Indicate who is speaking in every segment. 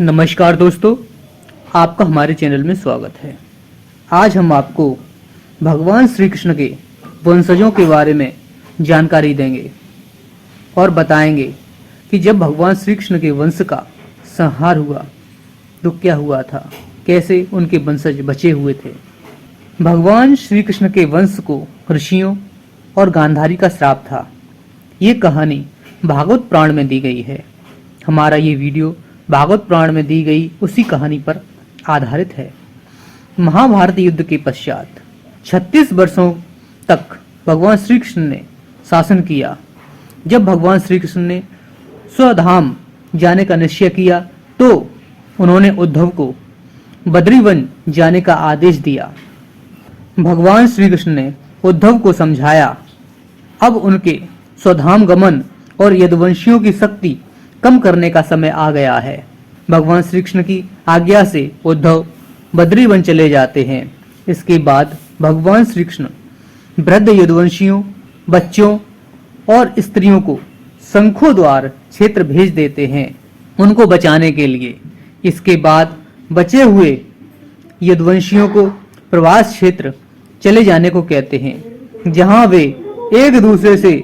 Speaker 1: नमस्कार दोस्तों, आपका हमारे चैनल में स्वागत है। आज हम आपको भगवान श्री कृष्ण के वंशजों के बारे में जानकारी देंगे और बताएंगे कि जब भगवान श्री कृष्ण के वंश का संहार हुआ तो क्या हुआ था, कैसे उनके वंशज बचे हुए थे। भगवान श्री कृष्ण के वंश को ऋषियों और गांधारी का श्राप था। ये कहानी भागवत पुराण में दी गई है। हमारा ये वीडियो भागवत पुराण में दी गई उसी कहानी पर आधारित है। महाभारत युद्ध के पश्चात 36 वर्षों तक भगवान श्री कृष्ण ने शासन किया। जब भगवान श्री कृष्ण ने स्वधाम जाने का निश्चय किया तो उन्होंने उद्धव को बद्रीवन जाने का आदेश दिया। भगवान श्री कृष्ण ने उद्धव को समझाया, अब उनके स्वधाम गमन और यदुवंशियों की शक्ति कम करने का समय आ गया है। भगवान श्री कृष्ण की आज्ञा से उद्धव बद्रीवन चले जाते हैं। इसके बाद भगवान श्री कृष्ण वृद्ध यदुवंशियों, बच्चों और स्त्रियों को शंखो द्वार क्षेत्र भेज देते हैं उनको बचाने के लिए। इसके बाद बचे हुए यदुवंशियों को प्रवास क्षेत्र चले जाने को कहते हैं, जहां वे एक दूसरे से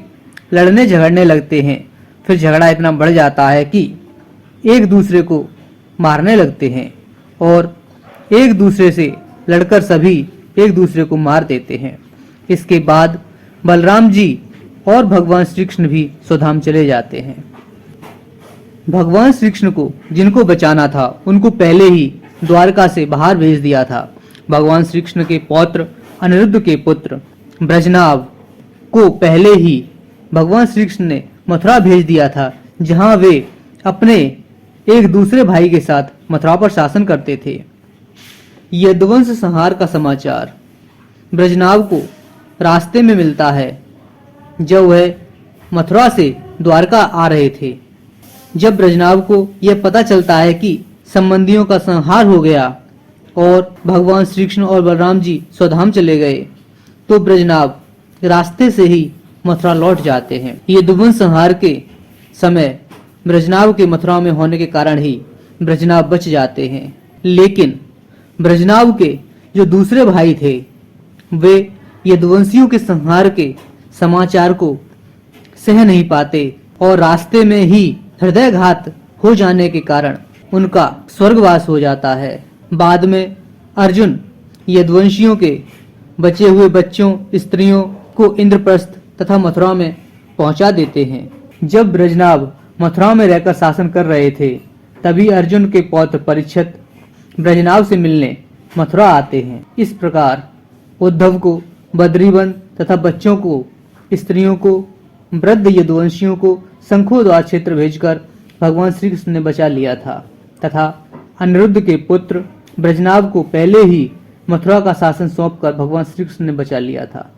Speaker 1: लड़ने झगड़ने लगते हैं। फिर झगड़ा इतना बढ़ जाता है कि एक दूसरे को मारने लगते हैं और एक दूसरे से लड़कर सभी एक दूसरे को मार देते हैं। इसके बाद बलराम जी और भगवान श्री कृष्ण भी स्वधाम चले जाते हैं। भगवान श्री कृष्ण को जिनको बचाना था उनको पहले ही द्वारका से बाहर भेज दिया था। भगवान श्री कृष्ण के पौत्र अनिरुद्ध के पुत्र ब्रजनाभ को पहले ही भगवान श्री कृष्ण ने मथुरा भेज दिया था, जहां वे अपने एक दूसरे भाई के साथ मथुरा पर शासन करते थे। यदुवंश संहार का समाचार ब्रजनाभ को रास्ते में मिलता है जब वह मथुरा से द्वारका आ रहे थे। जब ब्रजनाभ को यह पता चलता है कि संबंधियों का संहार हो गया और भगवान श्री कृष्ण और बलराम जी स्वधाम चले गए, तो ब्रजनाभ रास्ते से ही मथुरा लौट जाते हैं। यदुवंश संहार के समय ब्रजनाभ के मथुरा में होने के कारण ही ब्रजनाभ बच जाते हैं, लेकिन ब्रजनाभ के जो दूसरे भाई थे वे यदुवंशियों के संहार के समाचार को सह नहीं पाते और रास्ते में ही हृदयघात हो जाने के कारण उनका स्वर्गवास हो जाता है। बाद में अर्जुन यदुवंशियों के बचे हुए बच्चों, स्त्रियों को इंद्रप्रस्थ तथा मथुरा में पहुंचा देते हैं। जब ब्रजनाभ मथुरा में रहकर शासन कर रहे थे, तभी अर्जुन के पौत्र परीक्षित ब्रजनाभ से मिलने मथुरा आते हैं। इस प्रकार उद्धव को बद्रीवन तथा बच्चों को, स्त्रियों को, वृद्ध यदुवंशियों को शंखो द्वार क्षेत्र भेजकर भगवान श्री कृष्ण ने बचा लिया था तथा अनिरुद्ध के पुत्र ब्रजनाभ को पहले ही मथुरा का शासन सौंपकर भगवान श्री कृष्ण ने बचा लिया था।